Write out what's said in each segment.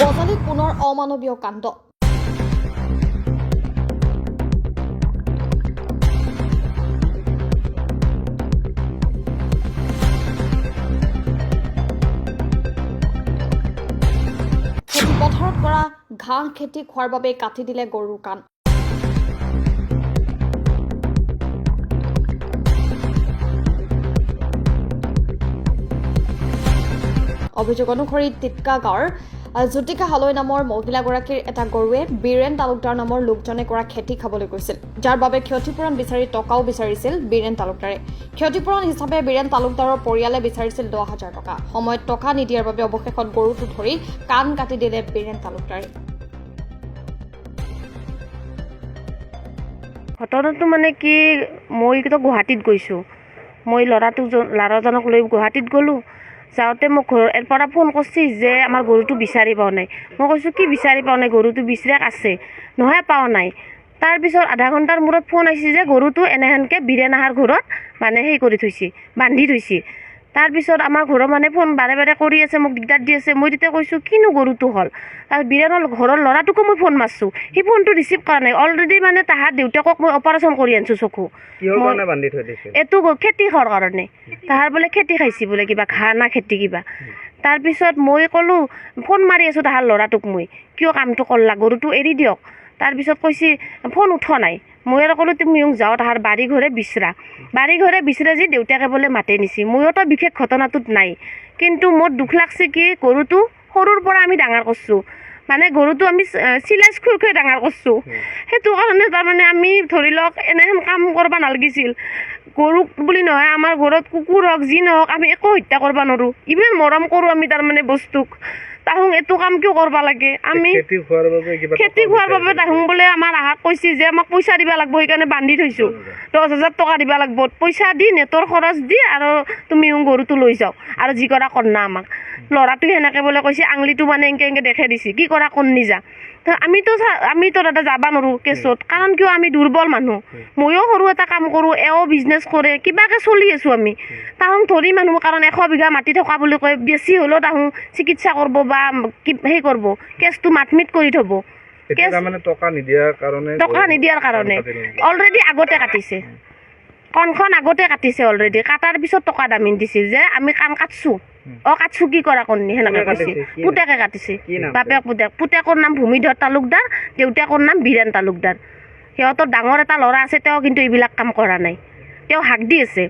বজালীত পুনৰ অমানৱীয় কাণ্ড। খেতিপথাৰত কৰা ঘাঁহ খেতি খোৱাৰ বাবে কাটি দিলে গৰুৰ কাণ। অভিযোগ অনুসৰি টিটকা গাঁৱৰ জ্যোতিকা হালৈ নামৰ মহিলাগৰাকীৰ এটা গৰুৱে বীৰেন তালুকদাৰ নামৰ লোকজনে কৰা খেতি খাবলৈ গৈছিল, যাৰ বাবে ক্ষতিপূৰণ বিচাৰি টকাও বিচাৰিছিল বীৰেন তালুকদাৰে। ক্ষতিপূৰণ হিচাপে বীৰেন তালুকদাৰৰ পৰিয়ালে বিচাৰিছিল 10,000 টকা। সময়ত টকা নিদিয়াৰ বাবে অৱশেষত গৰুটো ধৰি কাণ কাটি দিলে বীৰেন তালুকদাৰে। ঘটনাটো মানে কি, মইতো গুৱাহাটীত গৈছোঁ। মই ল'ৰাজনক লৈ গুৱাহাটীত গ'লোঁ। যাওঁতে মোক ঘৰৰ পৰা ফোন কৰিছে যে আমাৰ গৰুটো বিচাৰি পোৱা নাই। মই কৈছোঁ কি বিচাৰি পোৱা নাই, গৰুটো বিচৰাক আছে নহয়, পোৱা নাই। তাৰপিছত আধা ঘণ্টাৰ মূৰত ফোন আহিছে যে গৰুটো এনেহেনকৈ বীৰেন আহাৰ ঘৰত মানে কৰি থৈছে, বান্ধি থৈছে। তাৰপিছত আমাৰ ঘৰৰ মানে ফোন বাৰে বাৰে কৰি আছে, মোক দিগদাৰ দি আছে। মই তেতিয়া কৈছোঁ কিনো গৰুটো হ'ল। তাৰ বীৰেনৰ ঘৰৰ ল'ৰাটোকো মই ফোন মাৰিছোঁ, সি ফোনটো ৰিচিভ কৰা নাই। অলৰেডি মানে তাহাৰ দেউতাকক মই অপাৰেশ্যন কৰি আনিছোঁ চকু। এইটো খেতি খোৱাৰ কাৰণে, তাহাৰ বোলে খেতি খাইছে বোলে, কিবা ঘাঁহ না খেতি কিবা। তাৰপিছত মই ক'লোঁ, ফোন মাৰি আছোঁ তাহাৰ ল'ৰাটোক, মই কিয় কামটো কৰলা, গৰুটো এৰি দিয়ক। তাৰপিছত কৈছে ফোন উঠোৱা নাই। মই আৰু ক'লোঁ তুমি যাওঁ তাহাৰ বাৰী ঘৰে বিচৰা যি দেউতাকে বোলে মাতে নিছি। ময়োতো বিশেষ ঘটনাটোত নাই, কিন্তু মোৰ দুখ লাগছে কি গৰুটো সৰুৰ পৰা আমি ডাঙৰ কৰিছোঁ, মানে গৰুটো আমি চিলাইজ খুৱাই ডাঙৰ কৰিছোঁ। সেইটো কাৰণে তাৰমানে আমি ধৰি লওক এনেহেন কাম কৰিব নালাগিছিল। গৰুক বুলি নহয়, আমাৰ ঘৰত কুকুৰ হওক যি নহওক আমি একো হত্যা কৰিব নোৱাৰোঁ। ইমান মৰম কৰোঁ আমি তাৰমানে বস্তুক, তাহোঁ এইটো কাম কিয় কৰিব লাগে। আমি খেতি খোৱাৰ বাবে তাহোঁ বোলে আমাৰ আহাক কৈছে যে আমাক পইচা দিব লাগিব, সেইকাৰণে বান্ধি থৈছোঁ। 10,000 টকা দিব লাগিব, পইচা দি নেটৰ খৰচ দি আৰু তুমি গৰুটো লৈ যাওঁ আৰু যি কৰা কৰ্ণা আমাক। ল'ৰাটোৱে সেনেকৈ বোলে কৈছে, আঙুলিটো মানে এনেকৈ দেখাই দিছে, কি কৰা কৰ্ণি যা। আমিতো দাদা যাব নোৱাৰোঁ কেছত, কাৰণ কিয় আমি দুৰ্বল মানুহ। ময়ো সৰু এটা কাম কৰোঁ, এও বিজনেছ কৰে, কিবাকৈ চলি আছোঁ আমি। তাহোঁ ধৰি মানুহ কাৰণ 100 বিঘা মাটি থকা বুলি কয়, বেছি হ'লেও তাহোঁ চিকিৎসা কৰিব বা কৰিব, কেছটো মাতমিত কৰি থ'ব। টকা নিদিয়াৰ কাৰণে অলৰেডি আগতে কাটিছে, কণখন আগতে কাটিছে অলৰেডি। কাটাৰ পিছত টকা দামী দিছে যে আমি কাণ কাটছোঁ। কাটছোঁ কি কৰা কণনি সেনেকৈ কৈছে। পুতেকে কাটিছে, বাপেক পুতেকৰ নাম ভূমিধৰ তালুকদাৰ, দেউতাকৰ নাম বীৰেন তালুকদাৰ। সিহঁতৰ ডাঙৰ এটা ল'ৰা আছে, তেওঁ কিন্তু এইবিলাক কাম কৰা নাই, তেওঁ হাক দি আছে।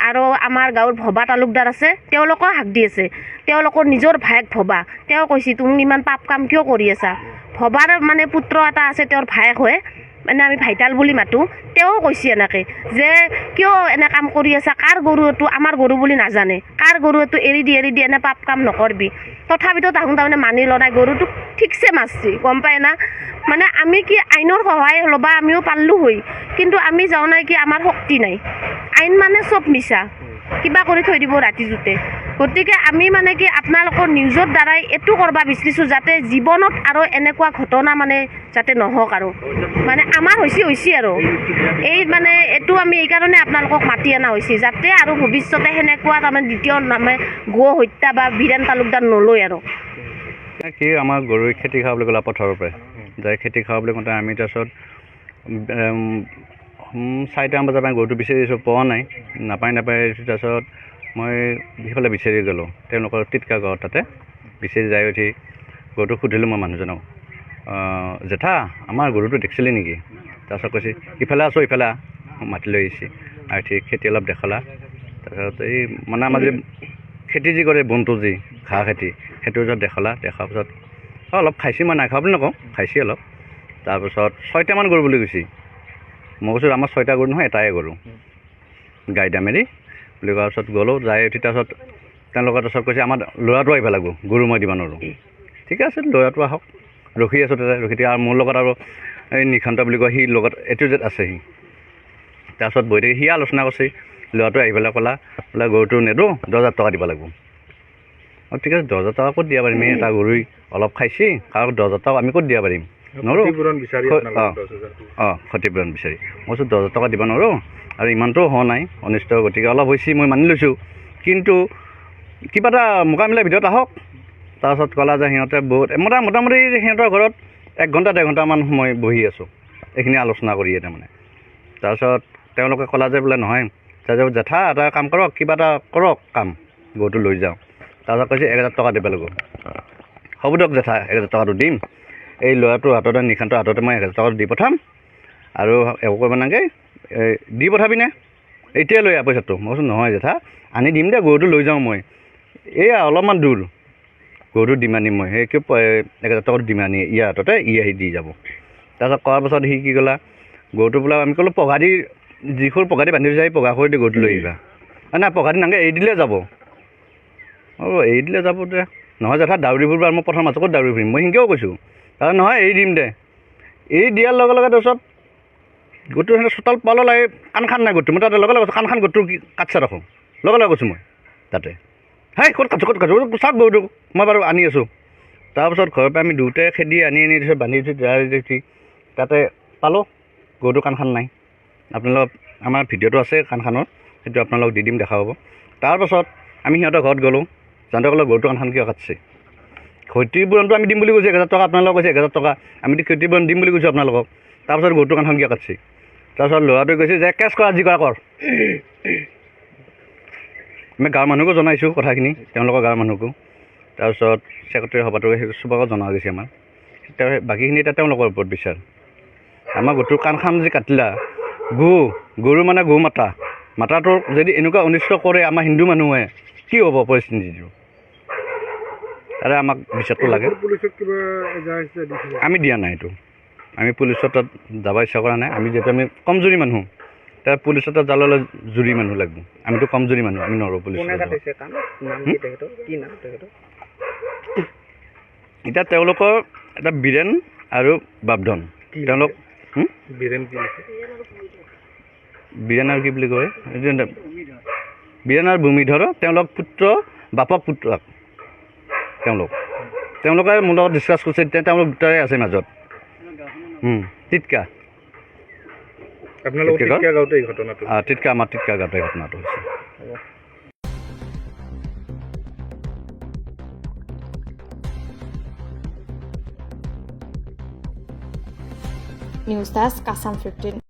আৰু আমাৰ গাঁৱৰ ভবা তালুকদাৰ আছে, তেওঁলোকেও হাক দি আছে। তেওঁলোকৰ নিজৰ ভায়েক ভবা, তেওঁ কৈছে তুমি ইমান পাপ কাম কিয় কৰি আছা। ভবাৰ মানে পুত্ৰ এটা আছে, তেওঁৰ ভায়েক হয়, মানে আমি ভাইটাল বুলি মাতোঁ। তেওঁ কৈছে এনেকৈ যে কিয় এনে কাম কৰি আছা, কাৰ গৰু এইটো, আমাৰ গৰু বুলি নাজানে, কাৰ গৰু এইটো এৰি দি এনে পাপ কাম নকৰবি। তথাপিতো তাহোঁ তাৰমানে মানি লোৱা নাই, গৰুটোক ঠিকছে মাৰছি, গম পায় না। মানে আমি কি আইনৰ সহায় ল'বা আমিও পাৰলোঁ হয়, কিন্তু আমি যাওঁ নাই কি আমাৰ শক্তি নাই। আইন মানে চব মিছা, কিবা কৰি থৈ দিব ৰাতি জোতে। গতিকে আমি মানে কি আপোনালোকৰ নিউজৰ দ্বাৰাই এইটো কৰিব বিচাৰিছোঁ যাতে জীৱনত আৰু এনেকুৱা ঘটনা মানে যাতে নহওক। আৰু মানে আমাৰ হৈছে আৰু এই মানে এইটো আমি এইকাৰণে আপোনালোকক মাতি অনা হৈছে, যাতে আৰু ভৱিষ্যতে সেনেকুৱা তাৰমানে দ্বিতীয় নামে গো হত্যা বা বীৰেন তালুকদাৰ নলয়। আৰু কি আমাৰ গৰুৱে খেতি খাবলৈ গ'লা পথাৰৰ পৰাই যাই খেতি খাওঁ বুলি কওঁতে আমি তাৰপিছত 4টামান বজাৰ পৰা গৰুটো বিচাৰি আছোঁ, পোৱা নাই, নাপায়। তাৰপিছত মই সিফালে বিচাৰি গ'লোঁ তেওঁলোকৰ টিটকা গাঁৱত, তাতে বিচাৰি যাই উঠি গৰুটো সুধিলোঁ মই মানুহজনক, জেঠা আমাৰ গৰুটো দেখিছিলি নেকি। তাৰপিছত কৈছে ইফালে আছোঁ, ইফালে মাতি লৈ আহিছে। আৰু ঠিক খেতি অলপ দেখালা। তাৰপিছত এই মানে আমাৰ যে খেতি যি কৰে বনটো যি ঘাঁহ খেতি, সেইটো য'ত দেখালা, দেখাৰ পিছত অলপ খাইছে, মই নাখাওঁ বুলি নকওঁ, খাইছে অলপ। তাৰপিছত 6টামান গৰু বুলি কৈছে। মই কৈছোঁ আমাৰ 6টা গৰু নহয়, এটাই গৰু, গাই দামেৰি বুলি কোৱাৰ পিছত গ'লোঁ। যাই উঠি তাৰপিছত তেওঁলোকৰ তাৰপিছত কৈছে আমাৰ ল'ৰাটো আহিব লাগিব, গৰু মই দিব নোৱাৰোঁ। ঠিকে আছে, ল'ৰাটো আহক, ৰখি আছোঁ তাতে। ৰখি আৰু মোৰ লগত আৰু এই নিশান্ত বুলি কয়, সি লগত এইটো যে আছে সি। তাৰপিছত বহি থাকি সি আলোচনা কৰিছে, ল'ৰাটো আহি পেলাই ক'লা বোলে গৰুটো নেদোঁ, 10,000 টকা দিব লাগিব। ঠিক আছে, 10,000 টকা ক'ত দিব পাৰিম, এটা গৰুই অলপ খাইছে, কাৰণ 10,000 টকা আমি ক'ত দিব পাৰিম, নোৱাৰোঁ। ক্ষতিপূৰণ বিচাৰি মই কৈছোঁ 10,000 টকা দিব নোৱাৰোঁ, আৰু ইমানটো হোৱা নাই অনিষ্ট, গতিকে অলপ হৈছে মই মানি লৈছোঁ, কিন্তু কিবা এটা মোকামিলাৰ ভিতৰত আহক। তাৰপাছত ক'লা যে সিহঁতে বহুত মোটামুটি সিহঁতৰ ঘৰত 1 ঘণ্টা 1.5 ঘণ্টামান সময় বহি আছোঁ এইখিনি আলোচনা কৰিয়ে তাৰমানে। তাৰপিছত তেওঁলোকে ক'লা যে বোলে নহয় জেঠা এটা কাম কৰক, কিবা এটা কৰক কাম, গৰুটো লৈ যাওঁ। তাৰপিছত কৈছে 1000 টকা দিব লাগিব। হ'ব দিয়ক জেঠা, 1000 টকাটো দিম। এই ল'ৰাটোৰ হাততে নিশান্তৰ হাততে মই 1000 টকাটো দি পঠাম আৰু একো কৰিব নালাগে, দি পঠাবিনে এতিয়া লৈ আহ পইচাটো। মই কৈছোঁ নহয় জেঠা, আনি দিম দে, গৰুটো লৈ যাওঁ মই, এয়া অলপমান দূৰ, গৰুটো দিম আনিম মই, সেই কি 1000 টকাটো দিম আনি ইয়াৰ হাততে আহি দি যাব। তাৰপিছত কোৱাৰ পাছত সি কি ক'লা, গৰুটো বোলে আমি ক'লোঁ পঘা দি, যিখন পঘা দি বান্ধি থৈছে সেই পঘা কৰি দি গৰুটো লৈ আহিবা। নাই পঘা দি নালাগে, এৰি দিলে যাব। এৰি দিলে যাব দে, নহয় জেঠা দাউৰি ফুৰিব, মই পথাৰৰ মাজত ক'ত দাউৰি ফুৰিম, মই সেনেকৈও কৈছোঁ। তাৰপিছত নহয় এৰি দিম দে, এৰি দিয়াৰ লগে লগে তাৰপিছত গৰুটো সিহঁতে চোতাল পাল লাগে, কাণখান নাই গৰুটো, মই তাতে লগে লগে কৈছোঁ কাণখান গৰুটো কাটছা ৰাখোঁ, লগে লগে কৈছোঁ মই তাতে, হেই ক'ত কাটছোঁ চাওক গৰুটো, মই বাৰু আনি আছোঁ। তাৰপিছত ঘৰৰ পৰা আমি দুয়োটাই খেদি আনি তাৰপিছত বান্ধি উঠি তাতে পালোঁ গৰুটো কাণখান নাই। আপোনালোক আমাৰ ভিডিঅ'টো আছে কাণখানৰ, সেইটো আপোনালোক দি দিম, দেখা পাব। তাৰপাছত আমি সিহঁতৰ ঘৰত গ'লোঁ, যাওঁতে ক'লে গৰুটো কাণখান কিয় কাটছে, ক্ষতিপূৰণটো আমি দিম বুলি কৈছোঁ 1000 টকা, আপোনালোকক কৈছে 1000 টকা, আমিতো ক্ষতিপূৰণ দিম বুলি কৈছোঁ আপোনালোকক। তাৰপাছত গৰুটো কাণখান কিয় কাটছে, তাৰপাছত ল'ৰাটোৱে কৈছে যে কেছ কৰা, যি কৰা কৰ। আমি গাঁৱৰ মানুহকো জনাইছোঁ কথাখিনি, তেওঁলোকৰ গাঁৱৰ মানুহকো। তাৰপিছত ছেক্ৰেটাৰী সভাটো চবকে জনোৱা গৈছে আমাৰ, বাকীখিনি এতিয়া তেওঁলোকৰ ওপৰত বিচাৰ। আমাৰ গৰুটোৰ কাণখান যে কাটিলা, গৰু মানে গৌ মাতাটোৰ যদি এনেকুৱা অনিষ্ট কৰে আমাৰ হিন্দু মানুহে, কি হ'ব পৰিস্থিতিটো, আৰে আমাক বিচাৰটো লাগে। আমি দিয়া নাই এইটো, আমি পুলিচৰ তাত যাব ইচ্ছা কৰা নাই। আমি যিহেতু আমি কমজুৰি মানুহ, তাৰ পুলিচৰ তাত যাবলৈ জুৰি মানুহ লাগিব, আমিতো কমজুৰি মানুহ, আমি নৰো পুলিচ। এতিয়া তেওঁলোকৰ এটা বীৰেন আৰু বাপধন, তেওঁলোক বীৰেন আৰু কি বুলি কয়, বীৰেন আৰু ভূমিধৰ, তেওঁলোক পুত্ৰ বাপক পুত্ৰক, তেওঁলোকে মোৰ লগত ডিছকাছ কৰিছে, তেওঁলোক দুটাই আছে মাজত। তিতকা আমাৰ তিতকা গাঁৱতে এই ঘটনাটো হৈছে। News desk Assam 15।